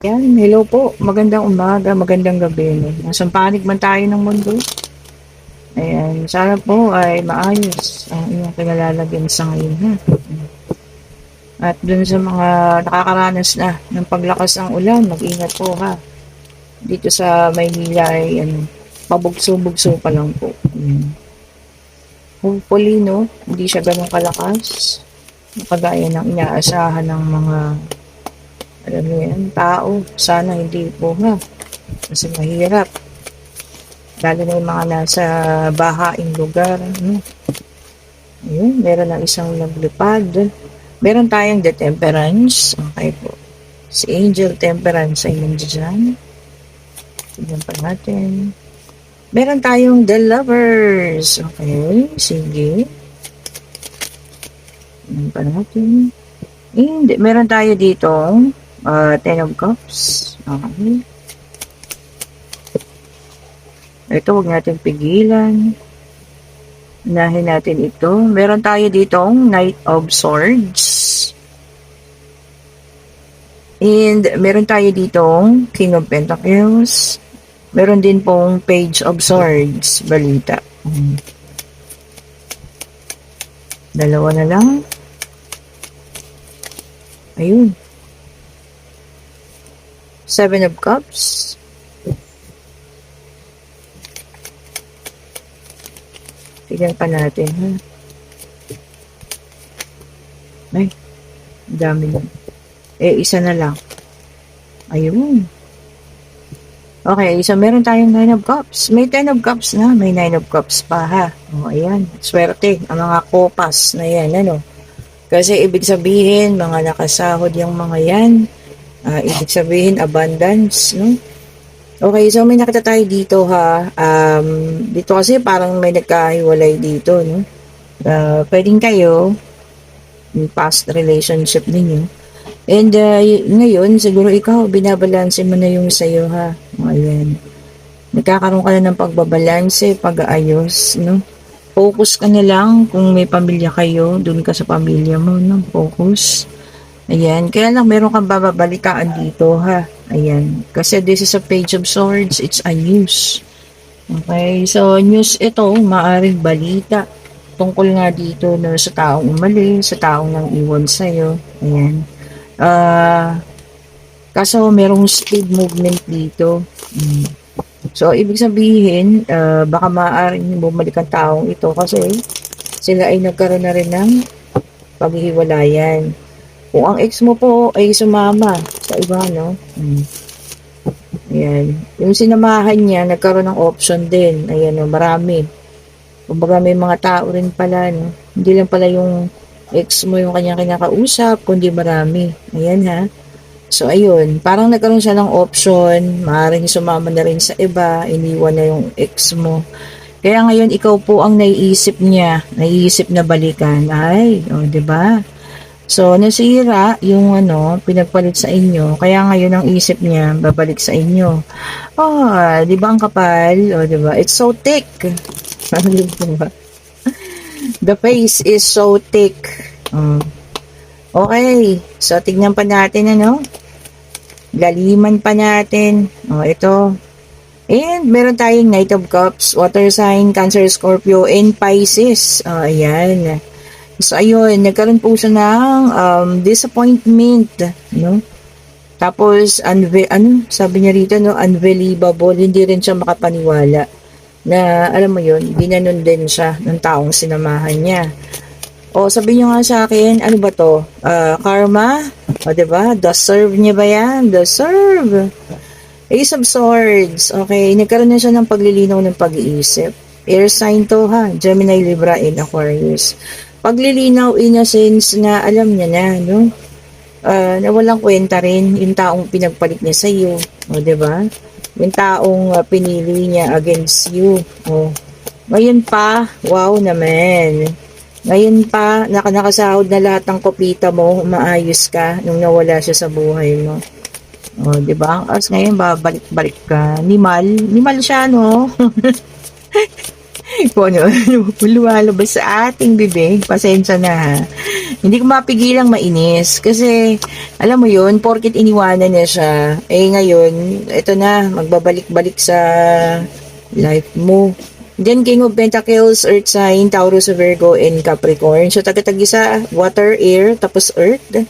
Yan, hello po. Magandang umaga, magandang gabi. No? Nasang panig man tayo ng mundo. Ayan, sana po ay maayos ang inyong kinalalagyan sa ngayon. Ha? At dun sa mga nakakaranas na ng paglakas ng ulan, mag-ingat po ha. Dito sa Maynila ay pabugso-bugso pa lang po. Ayan. Hopefully, no, hindi siya ganun kalakas. Kagaya ng inaasahan ng mga alam mo yan, tao. Sana hindi po ha. Kasi mahirap. Lalo na yung mga nasa bahaing lugar. Ayun, meron ng isang naglipad. Meron tayong The Temperance. Okay po. Si Angel Temperance ay nandiyan. Tignan pa natin. Meron tayong The Lovers. Okay, sige. Tignan pa natin. Hindi, meron tayo dito Ten of Cups. Okay. Ito, huwag natin pigilan. Unahin natin ito. Meron tayo ditong Knight of Swords. And meron tayo ditong King of Pentacles. Meron din pong Page of Swords. Balita. Dalawa na lang. Ayun. Seven of Cups. Tignan pa natin, ha? Ay, dami na. Isa na lang. Ayun. Okay, so meron tayong 9 of Cups. May 10 of Cups na, may 9 of Cups pa, ha? O, ayan. Swerte. Ang mga kopas na yan, ano? Kasi ibig sabihin, mga nakasahod yung mga yan. Ibig sabihin, abundance, no? Okay, so may nakita tayo dito ha. Dito kasi parang may nagkahiwalay dito, no? Pwedeng kayo, yung past relationship ninyo. And ngayon, siguro ikaw, binabalanse mo na yung sayo ha. Ayan. Nagkakaroon ka na ng pagbabalanse, pag-aayos, no? Focus ka na lang kung may pamilya kayo, dun ka sa pamilya mo, no? Focus. Ayan, kaya lang meron kang bababalitaan dito ha. Ayan, kasi this is a Page of Swords, it's a news. Okay, so news ito, maaring balita tungkol nga dito no, sa taong umalis, sa taong nang iwan sa'yo. Ayan. Kaso merong speed movement dito. So, ibig sabihin, baka maaaring bumalik ang taong ito kasi sila ay nagkaroon na rin ng paghihiwalayan. Kung ang ex mo po ay sumama sa iba, no? Ayan. Yung sinamahan niya, nagkaroon ng option din. Ayan, no? Marami. Kumbaga may mga tao rin pala, no? Hindi lang pala yung ex mo yung kanyang kinakausap, kundi marami. Ayan, ha? So, ayun. Parang nagkaroon siya ng option. Maaaring sumama na rin sa iba. Iniwan na yung ex mo. Kaya ngayon, ikaw po ang naiisip niya. Naiisip na balikan. Ay, o, diba? So, nasira yung pinagpalit sa inyo. Kaya ngayon ang isip niya, babalik sa inyo. Oh, di ba ang kapal? Oh, di ba? It's so thick. The face is so thick. Okay. So, tignan pa natin, Laliman pa natin. Oh, ito. And, meron tayong Knight of Cups, Water Sign, Cancer, Scorpio, and Pisces. Oh, ayan. So, ayun, nagkaroon po siya ng disappointment, no? Tapos, sabi niya rito, no, unbelievable, hindi rin siya makapaniwala na, alam mo yun, ginanon din siya ng taong sinamahan niya. O, sabi niyo nga sa akin, ano ba to? Karma? O, diba? Deserve niya ba yan? Deserve. Ace of Swords. Okay, nagkaroon na siya ng paglilinaw ng pag-iisip. Air sign to, ha? Gemini, Libra, and Aquarius. Paglilinaw in a sense na alam niya na, no? Na walang kwenta rin yung taong pinagpalit niya sa iyo, o, diba? Yung taong pinili niya against you. O, ngayon pa, wow naman. Ngayon pa, nakasahod na lahat ng kopita mo, maayos ka nung nawala siya sa buhay mo. O, diba? As ngayon, babalik-balik ka. Nimal siya, no? Kung ano, lumalabas sa ating bibig. Pasensya na ha. Hindi ko mapigilang mainis. Kasi, alam mo yun, porkit iniwanan niya siya, eh ngayon, ito na, magbabalik-balik sa life mo. Then, King of Pentacles, Earth sign, Taurus, Virgo, and Capricorn. So, taga-tagisa, water, air, tapos earth.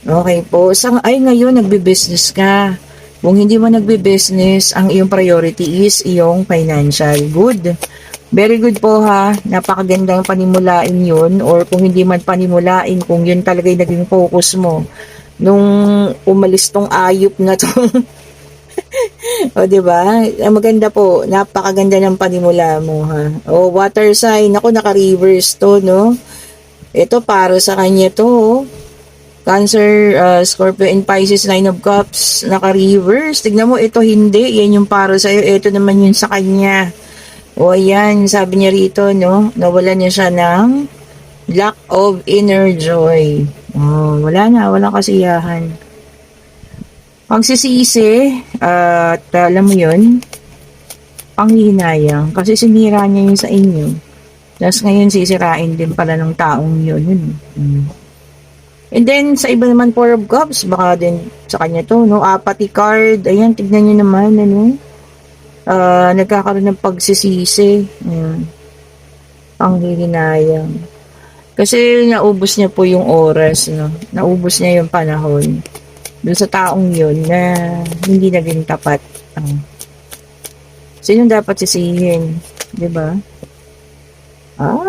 Okay po. Ay, ngayon, nagbe-business ka. Kung hindi mo nagbe-business, ang iyong priority is iyong financial. Good. Very good po ha. Napakagandang panimulain yun. Or kung hindi man panimulain, kung yun talaga yung naging focus mo. Nung umalis tong ayop na to. O, diba? Maganda po. Napakaganda ng panimula mo ha. O, water sign. Ako, naka-reverse to, no? Ito, para sa kanya to, oh. Cancer, Scorpio, and Pisces, Nine of Cups, naka-reverse. Tignan mo, ito hindi. Yan yung para sa'yo. Ito naman yun sa kanya. O, ayan. Sabi niya rito, no? Nawalan niya siya ng lack of inner joy. Oh, wala na. Walang kasiyahan. Pagsisisi, at alam mo yun, panghihinayang. Kasi sinira niya yun sa inyo. Tapos ngayon, sisirain din pala ng taong yun. And then, sa iba naman, Four of Cups, baka din sa kanya to, no? Apathy card, ayan, tignan nyo naman, ano? Nagkakaroon ng pagsisisi. Ayan. Panghihinayang. Kasi naubos niya po yung oras, no? Naubos niya yung panahon. Doon sa taong yun na hindi naging tapat. Sino dapat sisihin? Diba?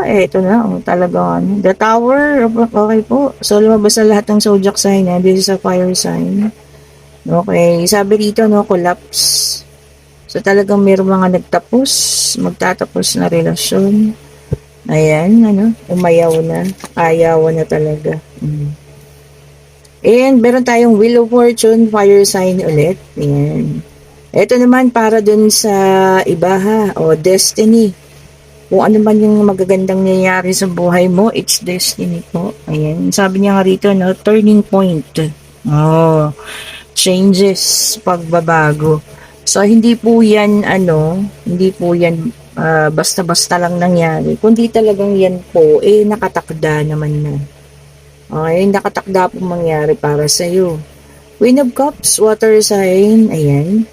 Eto na. Talagang The Tower. Okay po. So, lumabas na lahat ng zodiac sign. This is a fire sign. Okay. Sabi rito, no, collapse. So, talagang mayroong mga nagtapos. Magtatapos na relasyon. Ayan, ano, umayaw na. Ayawan na talaga. And, meron tayong Wheel of Fortune, fire sign ulit. Ayan. Ito naman para dun sa iba ha. O, destiny. Kung ano man yung magagandang nangyayari sa buhay mo, it's destiny po. Ayan. Sabi niya nga rito, no, turning point. Oh, changes, pagbabago. So, hindi po yan, hindi po yan basta-basta lang nangyari. Kundi talagang yan po, nakatakda naman na. Okay, nakatakda po mangyari para sa'yo. Queen of Cups, water sign. Ayan.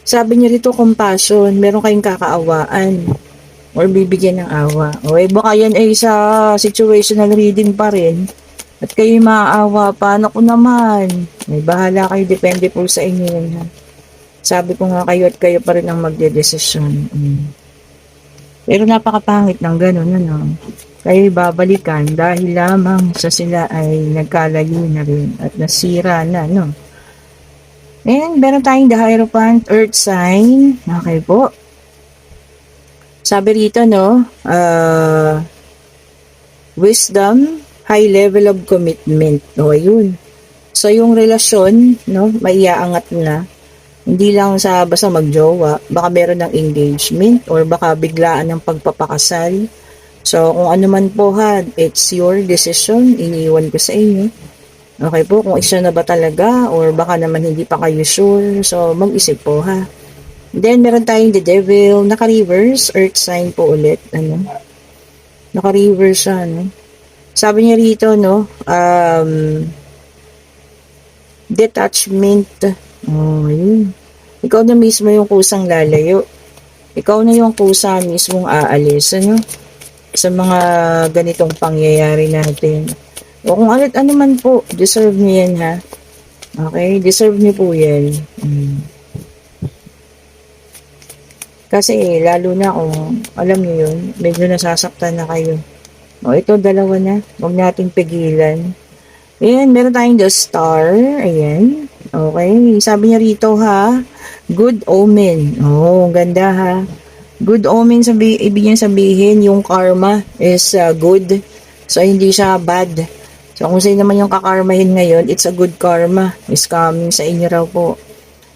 Sabi niya rito, compassion. Meron kayong kakaawaan. Or bibigyan ng awa. Okay, baka yan ay sa situational reading pa rin. At kayo maaawa pa. Naku naman. May bahala kayo. Depende po sa inyo yun. Ha? Sabi ko nga kayo at kayo pa rin ang magdedesisyon. Pero napakapangit ng ganun. Kayo babalikan dahil lamang sa sila ay nagkalayo na rin. At nasira na. No? And meron tayong the Hierophant, Earth sign. Okay po. Sabi rito, no, wisdom, high level of commitment. O, ayun. So, yung relasyon, no, maiaangat na. Hindi lang sa basta magjowa, baka meron ng engagement or baka biglaan ng pagpapakasal. So, kung ano man po ha, it's your decision. Iniiwan ko sa inyo. Okay po, kung isa na ba talaga or baka naman hindi pa kayo sure. So, mag-isip po ha. Then, meron tayong the devil, naka-reverse, earth sign po ulit, naka-reverse siya, Sabi niya rito, no, detachment, yun. Ikaw na mismo yung kusang lalayo. Ikaw na yung kusa mismong aalis, sa mga ganitong pangyayari natin. O kung ano man po, deserve niyo yan, ha. Okay, deserve niyo po yan. Kasi lalo na kung alam niyo yun, medyo nasasaktan na kayo. O ito, dalawa na. Huwag nating pigilan. Ayan, meron tayong the star. Ayan. Okay. Sabi niya rito ha, good omen. Ganda ha. Good omen, ibig niya sabihin, yung karma is good. So, hindi siya bad. So, kung sino naman yung kakarmahin ngayon, it's a good karma. Is coming sa inyo raw po.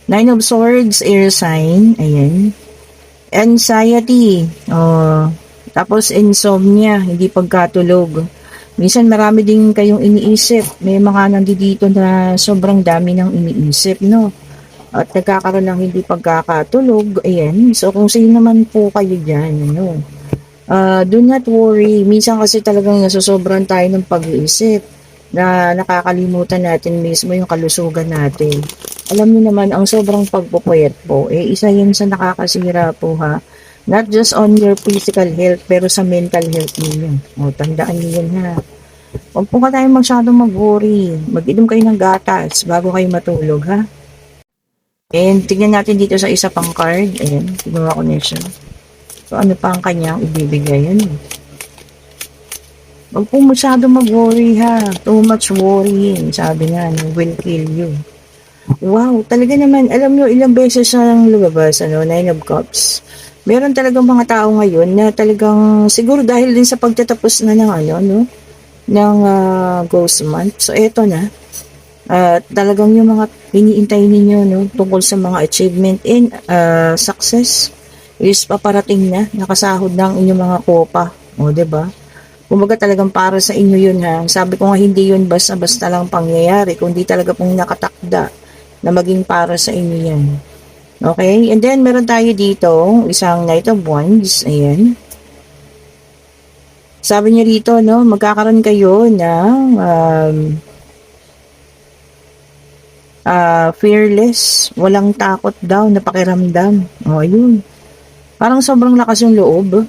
Nine of Swords, air sign. Ayan. Anxiety. Tapos insomnia, hindi pagkatulog. Minsan marami din kayong iniisip. May mga nandito na sobrang dami ng iniisip, no? At nagkakaroon ng hindi pagkakatulog. Ayan. So kung sino naman po kayo dyan, Do not worry. Minsan kasi talagang nasosobran tayo ng pag-iisip na nakakalimutan natin mismo yung kalusugan natin. Alam niyo naman, ang sobrang pagpupuyat po, isa yun sa nakakasira po ha. Not just on your physical health, pero sa mental health niyo. O, tandaan niyo yun ha. Huwag po ka tayo masyadong mag-worry. Mag-inom kayo ng gatas bago kayo matulog ha. And tignan natin dito sa isa pang card. Ayan, ginawa ko na siya. So, ano pa ang kanyang ibibigay? Yan. Huwag po masyado mag-worry ha. Too much worrying. Sabi nga, no, will kill you. Wow, talaga naman. Alam nyo, ilang beses siyang lumabas, Nine of Cups. Meron talagang mga tao ngayon na talagang, siguro dahil din sa pagtatapos na ng ng ghost month. So, eto na. Talagang yung mga iniintay ninyo, tungkol sa mga achievement and success is paparating na, nakasahod ng inyong mga kopa. O, diba? Kumbaga talagang para sa inyo yun ha. Sabi ko nga hindi yun basta-basta lang pangyayari, kundi talaga pong nakatakda na maging para sa inyo yan. Okay? And then meron tayo dito, isang Knight of Wands. Ayan. Sabi niya rito, magkakaroon kayo ng fearless, walang takot daw na pakiramdam. O, ayun. Parang sobrang lakas yung loob.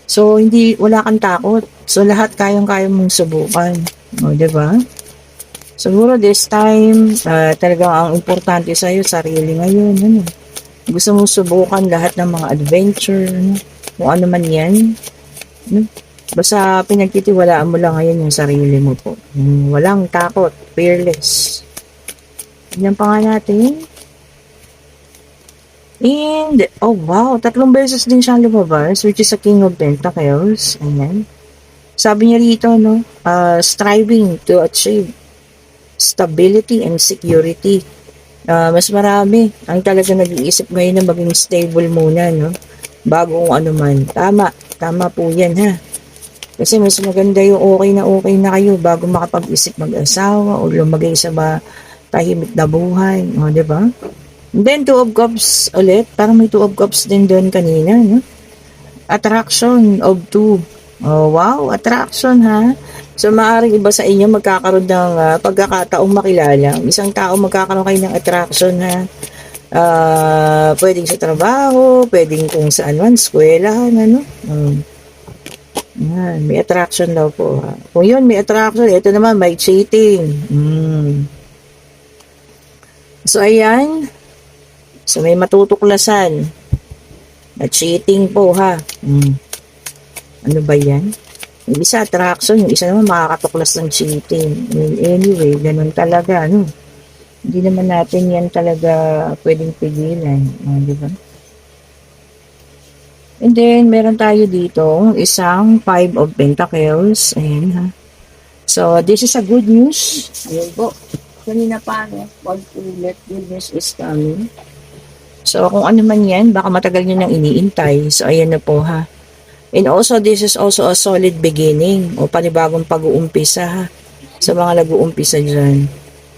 So, wala kang takot. So, lahat kayang-kaya mong subukan. O, diba? Siguro this time, talagang ang importante sa'yo, sarili ngayon. Gusto mong subukan lahat ng mga adventure, kung ano man yan. Basta pinagtitiwalaan mo lang ngayon yung sarili mo po. Walang takot, fearless. Yan pa nga natin. And, oh wow, 3 beses din siyang lumabas, which is a King of Pentacles. Ayan. Sabi niya rito, striving to achieve stability and security. Mas marami ang talaga nag-iisip ngayon na maging stable muna, bago kung ano man. Tama po yan ha. Kasi mas maganda yung okay na kayo bago makapag-isip mag-asawa o lumagay sa tahimik na buhay. O, diba? Then, 2 of Cups ulit. Parang may 2 of Cups din doon kanina, Attraction of 2. Oh, wow, attraction ha. So, maaaring iba sa inyo magkakaroon ng pagkakataong makilala. Isang tao magkakaroon kayo ng attraction ha. Pwedeng sa trabaho, pwedeng kung saan man, eskwelahan, Yan, may attraction daw po ha. Kung yun, may attraction, ito naman, may cheating. So, ayan. So, may matutuklasan na cheating po, ha. Ano ba yan? Yung isa, attraction. Yung isa naman, makakatuklas ng cheating. Anyway, ganun talaga, Hindi naman natin yan talaga pwedeng pigilan. Di ba? And then, meron tayo dito, isang 5 of Pentacles. Ayan, ha. So, this is a good news. Ayan po. Kanina pa, pag-ulit, good news is coming. So, kung ano man yan, baka matagal nyo nang iniintay. So, ayan na po ha. And also, this is also a solid beginning o panibagong pag-uumpisa ha. Sa mga nag-uumpisa dyan.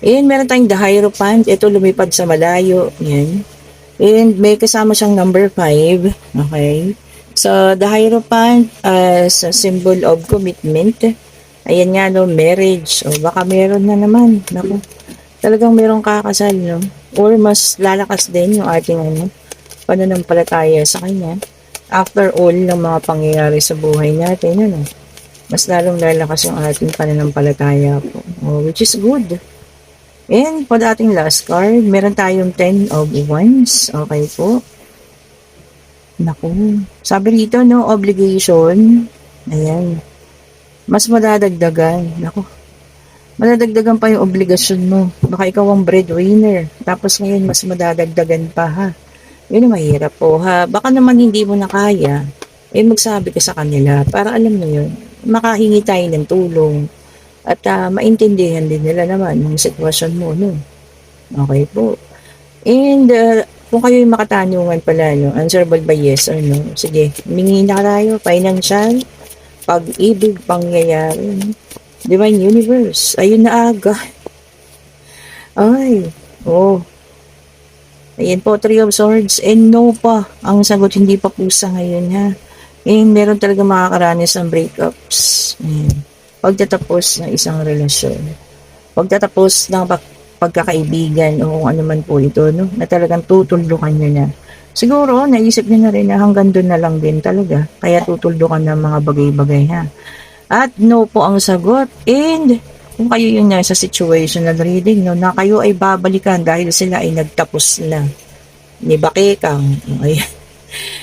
And meron tayong the Hierophant. Ito lumipad sa malayo. Yan. And may kasama siyang number 5. Okay. So, the Hierophant as a symbol of commitment. Ayan nga marriage. O baka meron na naman. Naku. Talagang merong kakasal, Or mas lalakas din yung ating pananampalataya sa kanya. After all ng mga pangyayari sa buhay natin, mas lalong lalakas yung ating pananampalataya po. Which is good. And for the ating last card, meron tayong 10 of Wands. Okay po. Naku. Sabi rito, obligation. Ayan. Mas madadagdagan. Naku. Madadagdagan pa yung obligasyon mo. Baka ikaw ang breadwinner. Tapos ngayon, mas madadagdagan pa ha. Yun ang mahirap po ha. Baka naman hindi mo na kaya. Magsabi ka sa kanila para alam mo yun. Makahingi tayo ng tulong. At maintindihan din nila naman yung sitwasyon mo. Okay po. And kung kayo yung makatanungan pala, answerable by yes or no. Sige, humingi na tayo. Financial, pag-ibig, pangyayari. Divine Universe. Ayun na aga. Ay. Oh. Ayan po, 3 of Swords. And no pa. Ang sagot, hindi pa pusa ngayon ha. And meron talaga makakaranas ng breakups. Ayan. Pagtatapos ng isang relasyon. Pagtatapos ng pagkakaibigan o kung ano man po ito, no? Na talagang tutuldukan nyo na. Siguro, naisip nyo na rin na hanggang doon na lang din talaga. Kaya tutuldukan ng mga bagay-bagay, ha? At no po ang sagot. And kung kayo yun na sa situational reading, no, na kayo ay babalikan dahil sila ay nagtapos na. Ni Bakekang. Ayan.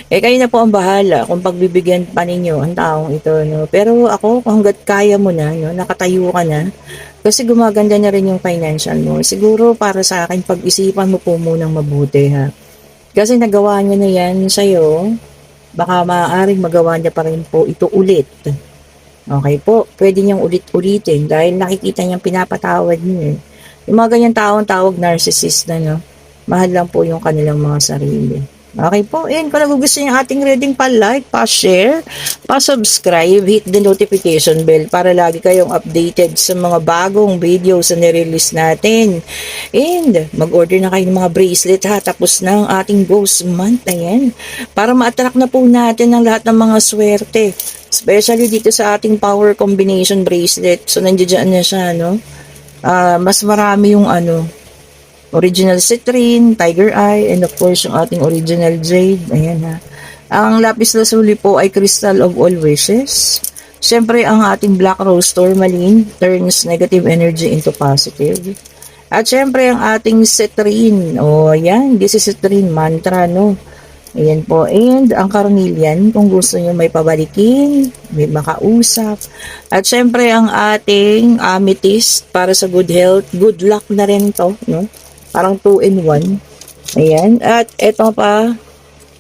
Eh kayo na po ang bahala kung pagbibigyan pa ninyo ang taong ito, no. Pero ako, kung hangga't kaya mo na, no, nakatayo ka na, kasi gumaganda na rin yung financial mo. Siguro para sa akin, pag-isipan mo po munang mabuti, ha. Kasi nagawa niya na yan sa'yo, baka maaaring magawa niya pa rin po ito ulit. Okay po, pwede niyang ulit-ulitin dahil nakikita niyang pinapatawad niyo eh. Yung mga ganyan taong tawag narcissist na, no, mahal lang po yung kanilang mga sarili. Okay po, and kung nagugustuhan yung ating reading, pa-like, pa-share, pa-subscribe, hit the notification bell para lagi kayong updated sa mga bagong videos na nirelease natin. And mag-order na kayo ng mga bracelet ha, tapos na ang ating ghost month, ayan, para ma-attract na po natin ang lahat ng mga swerte. Especially dito sa ating power combination bracelet. So, nandiyan na siya, no? Mas marami yung original citrine, tiger eye, and of course yung ating original jade. Ayan ha. Ang lapis lazuli po ay crystal of all wishes. Siyempre ang ating black rose tourmaline turns negative energy into positive. At siyempre ang ating citrine. Ayan, this is citrine mantra, no? Ayan po. And ang carnelian, kung gusto nyo may pabalikin, may makausap. At syempre ang ating amethyst para sa good health. Good luck na rin to, no? Parang 2-in-1. Ayan. At eto pa,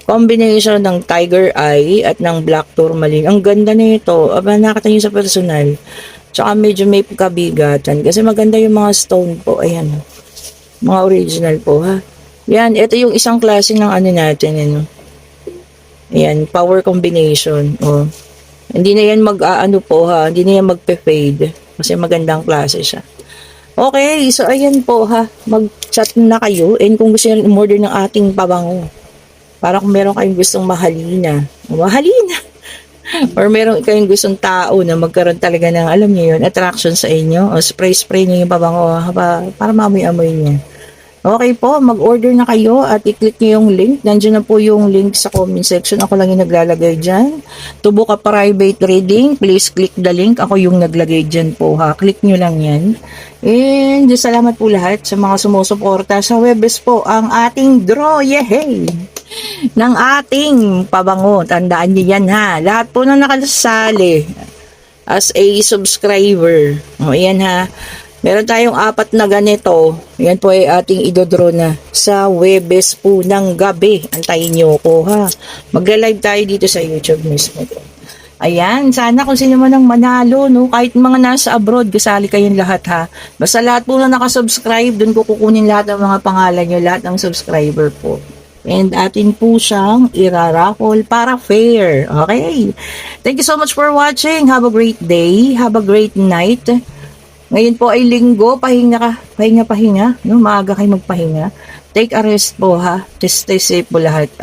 combination ng tiger eye at ng black tourmaline. Ang ganda na ito. Nakita nyo sa personal. Tsaka medyo may kabigatan. Kasi maganda yung mga stone po. Ayan. Mga original po, ha. Yan. Ito yung isang klase ng natin. Ayan. Power combination. Hindi na yan po, ha. Hindi na yan magpe-fade. Kasi magandang klase siya. Okay, so ayan po ha, mag-chat na kayo and kung gusto nyo in-order ng ating pabango, para kung meron kayong gustong mahalina, or meron kayong gustong tao na magkaroon talaga ng, alam niyo yun, attraction sa inyo, o spray nyo yung pabango para mamoy-amoy niya. Okay po, mag-order na kayo at i-click nyo yung link. Nandiyan na po yung link sa comment section. Ako lang yung naglalagay dyan. To book a private reading, please click the link. Ako yung naglagay dyan po ha. Click nyo lang yan. And salamat po lahat sa mga sumusuporta sa Webes po. Ang ating draw, yehey! Ng ating pabango. Tandaan nyo yan ha. Lahat po na nakasali as a subscriber. Ayan ha. Meron tayong 4 na ganito. Yan po ay ating idodraw na sa Webes po ng gabi. Antayin nyo ko ha. Magla-live tayo dito sa YouTube mismo. Ayan, sana kung sino man ang manalo, no? Kahit mga nasa abroad, kasali kayong lahat ha. Basta lahat po na nakasubscribe, dun ko kukunin lahat ng mga pangalan nyo, lahat ng subscriber po. And atin po siyang iraraffle para fair. Okay? Thank you so much for watching. Have a great day. Have a great night. Ngayon po ay linggo, pahinga ka, pahinga, no? Maaga kayo magpahinga. Take a rest po ha. Stay safe po lahat.